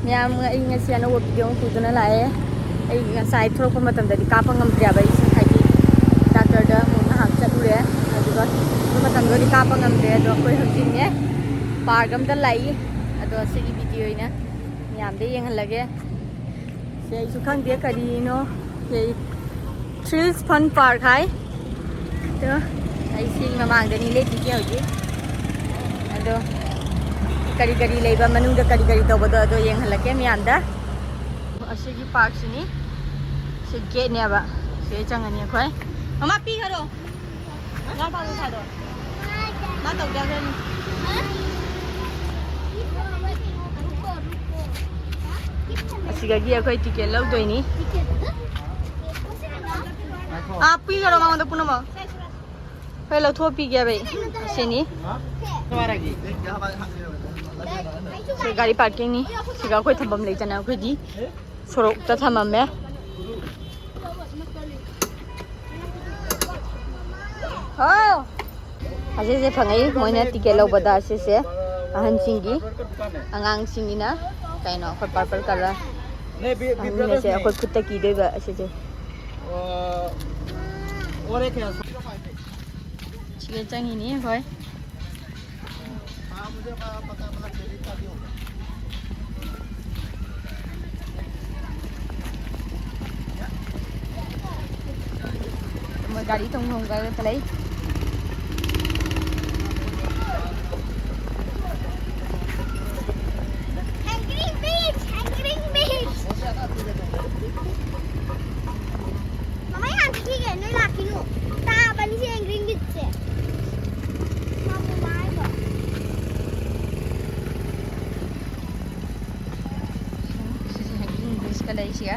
Ma'am ngasi ana video puduna lae ai ngasai thorok matam dadi kapa ngamdya bai singhai doctor da mun hak chalure aduga matam dadi kapa ngamde do koi hajin ne park am da lai ado sigi video ina ma'am they yengalage se su khang de kari no se Thrills Fun Park hai to ai sing mamang da ni le ti hoji ado kari kari leiba manu da kari kari to bodo ado yengalage ma'am da asigi park sini se gate ne ba se changani khoi mama pi haro ngar pa sa do ma tau da ni asiga khoi ticket lau doi ni pi haro ma da punama khoi lau tho pi gya bai sini se gari parking ni siga khoi thambam lei chana khoi di sorok ta thamam me oh ase se phangai moina ticket lau bada ase se ahan singi angang singina kaino khoi purple color ne bi se khoi khutta ki dei ba ase je ore kya chige changi ni khoi मुझे पता मतलब credit card ही होगा मैं गाड़ी thông thông cái lấy Angry Beach mama यहाँ ठीक है नहीं लाती हूँ ता बनी से Angry Beach से Kalai siya.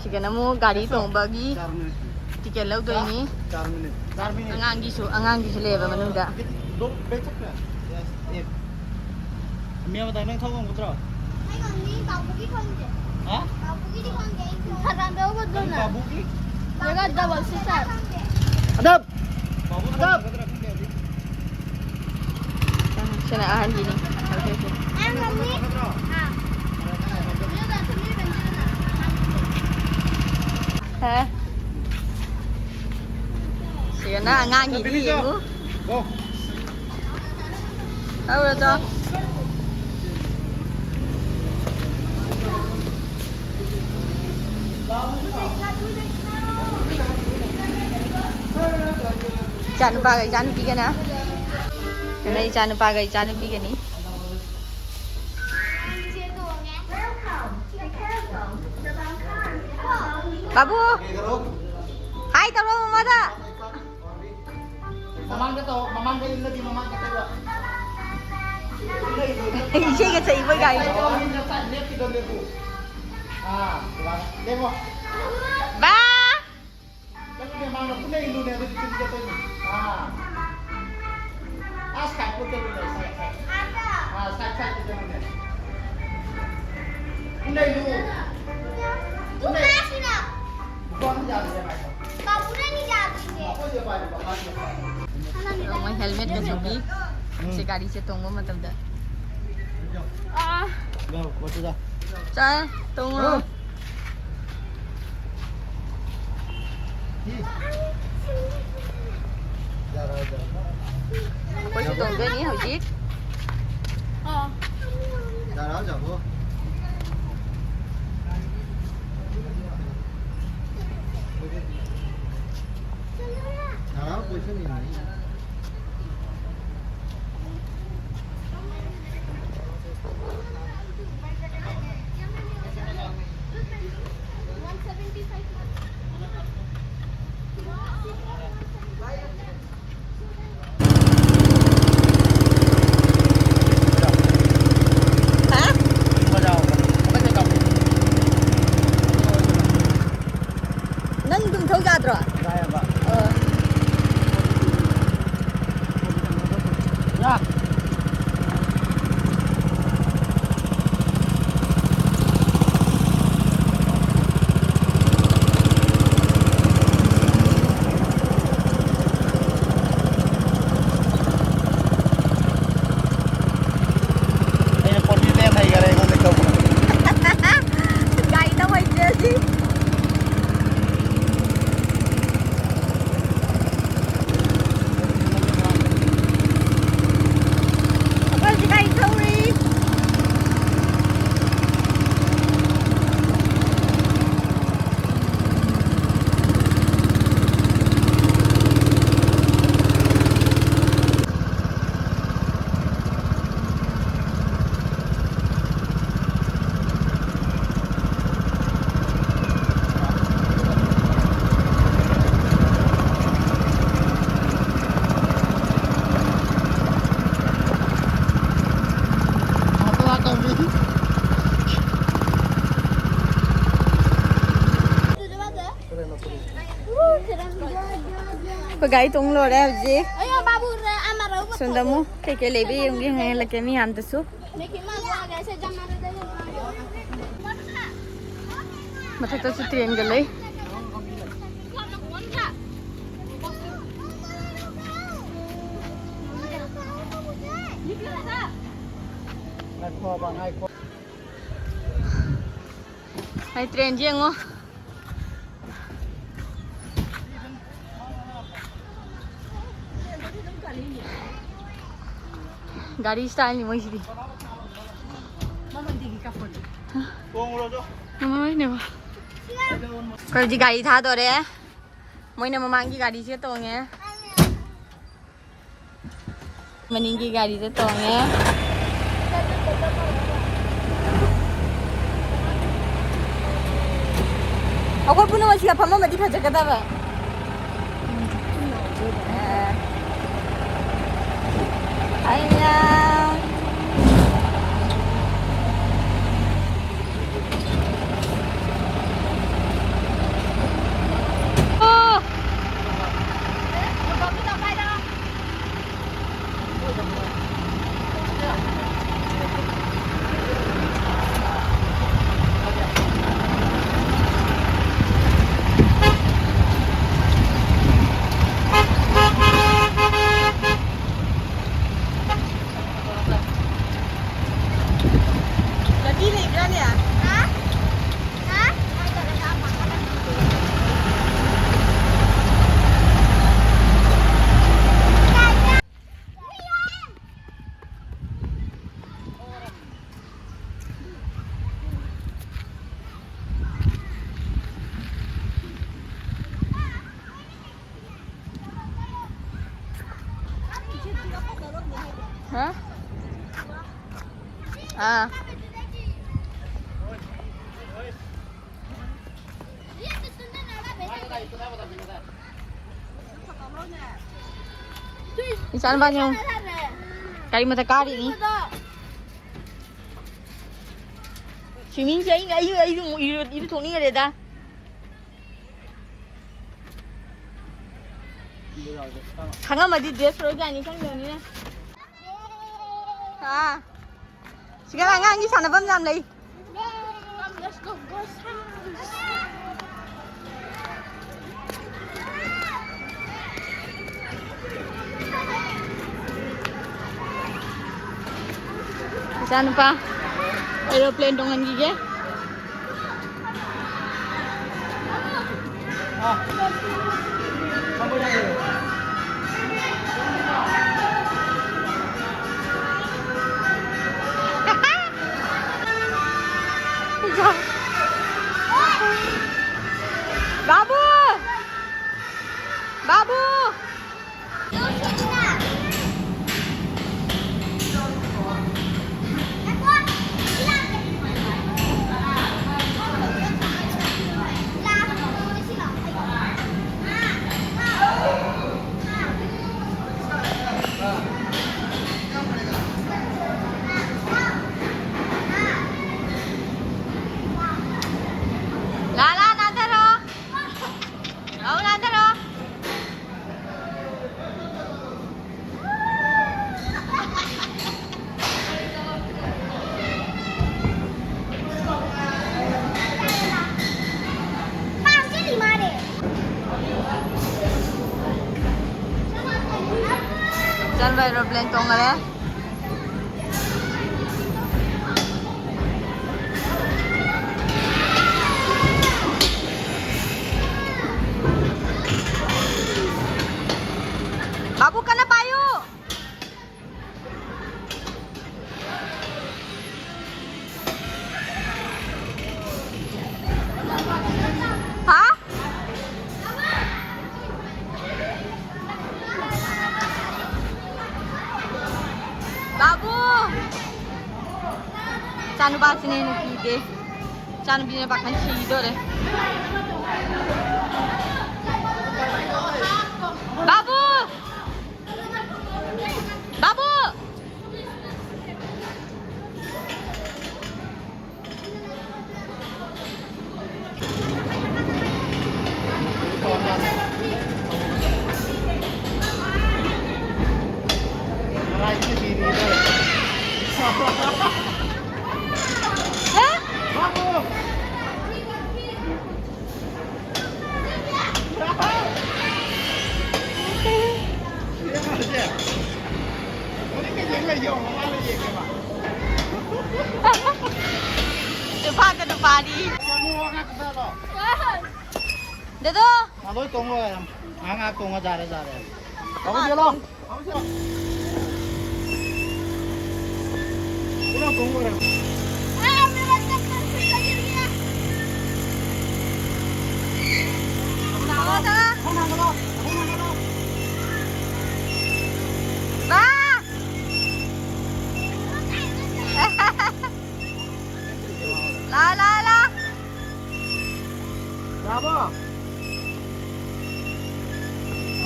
Sige na mo gari tong bagi. Ticket lau doi ni. 4 minute. Angang gi su leba manung da. Do be chak na. Yes. Mia ma dai nang thong ngom tro. Ai kon ni ba bu gi khong je. Ha? Ba bu gi di khong je. Tharan do bo do na. Ba bu gi. Jaga double sister. Adap. Adap. Sana ahan gini. Okay. Hả? Sige na ngang gini mo. Go. Đâu rồi cho? Chan ba cái chan pi cái nào? Cái này cha nó ba cái cha nó biết cái này. Babu, hai tao đâu mà đó? Mamang cái to, mamang cái ini mamang cái đó. Ini cái gì vậy guys? Ba. Askar putih ini saya. Saya itu mana? Ini lu. Tu kasih nak. Bukan jadi macam. Kamu ni jadi ni. Apa dia pakai? Pakai helmet ke sugi. Sekali saya tunggu macam dah. Go, betul dah. Cai, tunggu. Có sự tuần cái ní hồi chiếc. Ra đó giờ mua. Đó, cuối số này. Ko gai tong lo re ji. Ayo babu re amaro. Sundamu ke lebe yungi ngai la ke mi antasu. Neki ma gua ga se jamare de. Mathakta su train galai. Hai train jengo. Gari style ni moi sidi. Mama digi ka phone. Mama ne ba. Kar ji gari tha do re. Moi ne mama ki gari se tong hai. Maning ki gari se tong hai. Aku punya masih apa mama di baca kata apa? Ayah. Oh. Hah? Ah. Di sana banyak. Kali mata kari ni. Swimming saya ini itu Tony ada dah. Kangen madi dress program ni kan ni na. Ah. Sekarang ngang di sana pun jam lagi. Let's go go. Jangan lupa aeroplane dongan gigi. Babu, Babu. Lala, nanti lo. Oh, nanti lo. Jangan aeroplane tonggal ya. Babu kena payu. Hah? Babu. Jangan lupa sini nuki deh. Jangan lupa pakai cido deh. Babu. Babu. จะพากันปาดีเดี๋ยวตัว มาด้วยตรงเลยงาตรงมาจ่ายเลยเอาไปเดี๋ยวลองคุณเอาตรงเลย Ah, me va a tocar esta lluvia. หนาวจ้ะ ห้องน้ำกันแล้วห้องน้ำกันแล้ว บ้าลา ลาบ่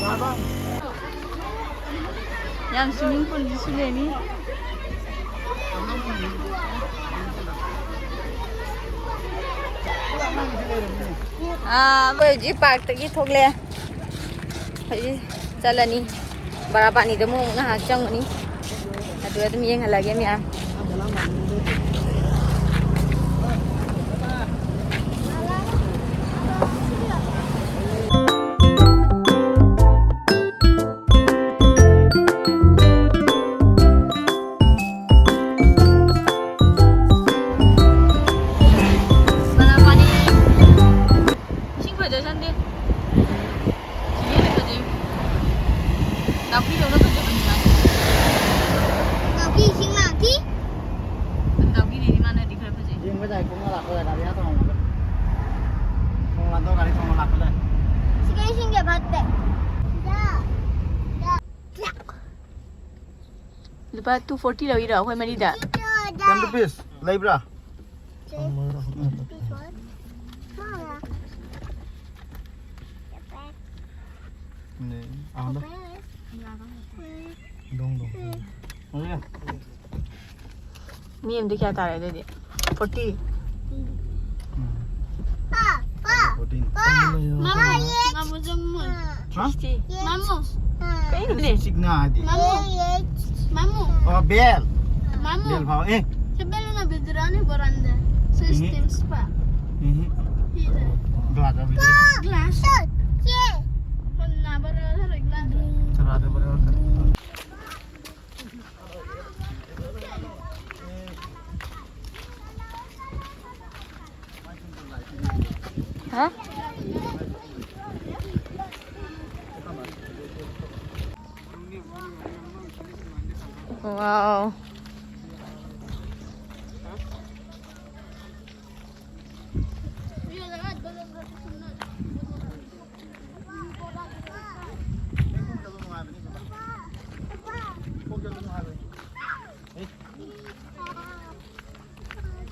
ลาบ้าง ยังสวิงพูลสุดเลยนี่जी park तक थोगले चलनी बड़ा पानी तो मुँह हाँ चंगनी तुम ये लगे मैं Tapi sing mati.ยิงไม่ได้คงหลักเลยตอนนี้ต้องคงวันต้องการที่ต้องหลักเลย Sekali sing dia batte. Dah. lupa 240 lagi dah kau mari dah 1 rupees Libraนี่เอาดงเอาเลย ni em de क्या तारे दे 40 Mama ye. Mamu jemmun. Hah? 60 Mamu. kau ni Signa di Mamu. oh bel Mamu. bel pau Sebelum na bidrani boranda. System spa. ini Here. gelas apa itu Glass. Ye. Na borada glass. cerada berapa Hah? Wow.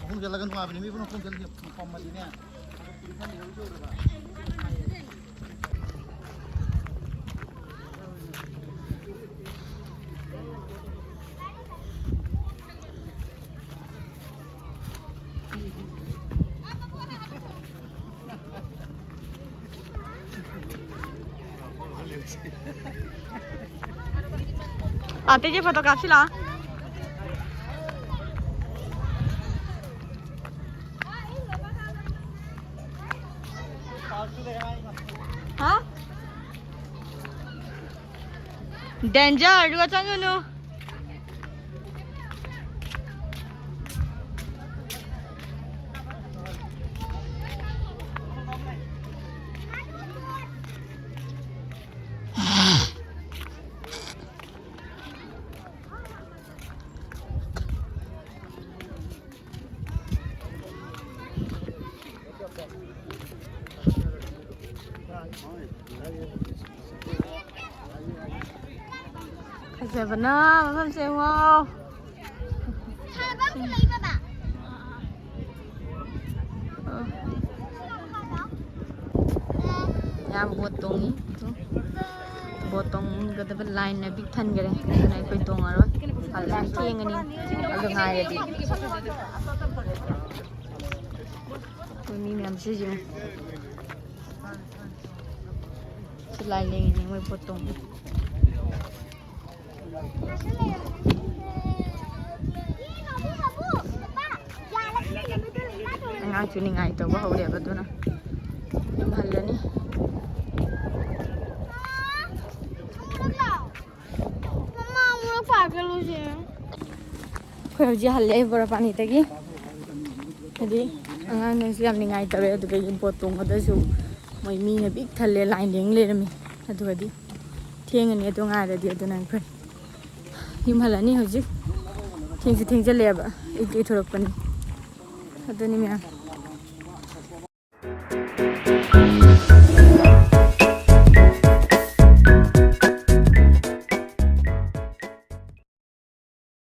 Kung jalagan ko abini, may puno kung jalagan ko pamadi niya. आते जी photo काफी ला हाँ danger डुआ चंगो no Kasi ba na? Mapansin mo. Habang kulay pa ba? Yan, botong ni. Botong gada ba line na big tan gare. Na koy tong aro. Alam ki ngani. Alo nga ya di. Kuni mi am si jim. Si line ni may botong. ꯑꯉꯥꯡꯁꯨ ꯅꯤꯡꯉꯥꯏ ꯇꯧꯕ ꯍꯧꯔꯦꯕ ꯑꯗꯨꯅ ꯌꯨꯝ ꯍꯜꯂꯅꯤ ꯑꯩꯈꯣꯏ ꯍꯧꯖꯤꯛ ꯍꯜꯂꯦ ꯕꯣꯔꯥꯄꯥꯅꯤꯗꯒꯤ ꯍꯥꯏꯗꯤ ꯑꯉꯥꯡꯁꯤꯡꯁꯨ ꯌꯥꯝ ꯅꯤꯡꯉꯥꯏ ꯇꯧꯋꯦ ꯑꯗꯨꯗꯒꯤ ꯕꯣꯠ ꯇꯣꯡꯕꯗꯁꯨ ꯃꯣꯏ ꯃꯤꯅ ꯕꯤꯛ ꯊꯜꯂꯦ ꯂꯥꯏꯟ ꯂꯦꯡ ꯂꯩꯔꯝꯃꯤ ꯑꯗꯨꯒꯗꯤ ꯊꯦꯡꯉꯅꯤ ꯑꯗꯨ ꯉꯥꯏꯔꯗꯤ ꯑꯗꯨꯅ ꯑꯩꯈꯣꯏ ꯌꯨꯝ ꯍꯜꯂꯅꯤ ꯍꯧꯖꯤꯛ ꯊꯦꯡꯁꯨ ꯊꯦꯡꯖꯤꯜꯂꯛꯑꯦꯕ ꯑꯩ ꯊꯣꯔꯛꯄꯅꯤ ꯑꯗꯨꯅꯤ ꯃꯌꯥꯝ